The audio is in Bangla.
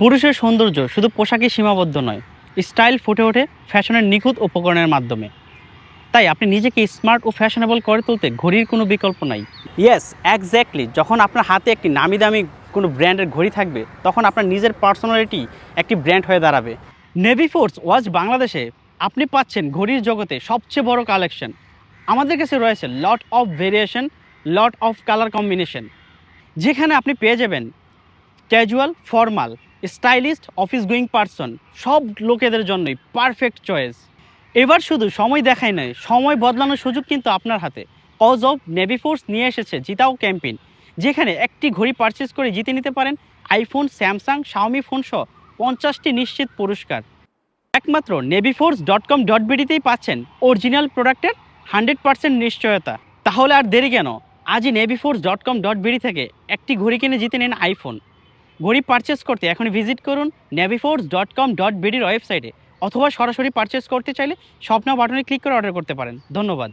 পুরুষের সৌন্দর্য শুধু পোশাকে সীমাবদ্ধ নয়, স্টাইল ফুটে ওঠে ফ্যাশনের নিখুঁত উপকরণের মাধ্যমে। তাই আপনি নিজেকে স্মার্ট ও ফ্যাশনেবল করে তুলতে ঘড়ির কোনো বিকল্প নাই। Yes, exactly. যখন আপনার হাতে একটি নামি দামি কোনো ব্র্যান্ডের ঘড়ি থাকবে, তখন আপনার নিজের পার্সোনালিটি একটি ব্র্যান্ড হয়ে দাঁড়াবে। নেভি ফোর্স ওয়াচ বাংলাদেশে আপনি পাচ্ছেন ঘড়ির জগতে সবচেয়ে বড় কালেকশন। আমাদের কাছে রয়েছে lot of variation, lot of colour combination, যেখানে আপনি পেয়ে যাবেন casual, formal, stylist, office going person, সব লোকেদের জন্যই পারফেক্ট চয়েস। এবার শুধু সময় দেখাই নয়, সময় বদলানোর সুযোগ কিন্তু আপনার হাতে। কজ অফ নেভি ফোর্স নিয়ে এসেছে জিতাও ক্যাম্পেইন, যেখানে একটি ঘড়ি পারচেস করে জিতে নিতে পারেন আইফোন, স্যামসাং, শাওমি ফোন সহ 50টি নিশ্চিত পুরস্কার। একমাত্র neviforce.com.bd-তেই পাচ্ছেন অরিজিনাল প্রোডাক্টের 100% নিশ্চয়তা। তাহলে আর দেরি কেন? আজই neviforce.com.bd থেকে একটি ঘড়ি কিনে জিতে নিন আইফোন। ঘড়ি পারচেস করতে এখনই ভিজিট করুন neviforce.com.bd-র ওয়েবসাইটে, অথবা সরাসরি পারচেস করতে চাইলে শপ নাও বাটনে ক্লিক করে অর্ডার করতে পারেন। ধন্যবাদ।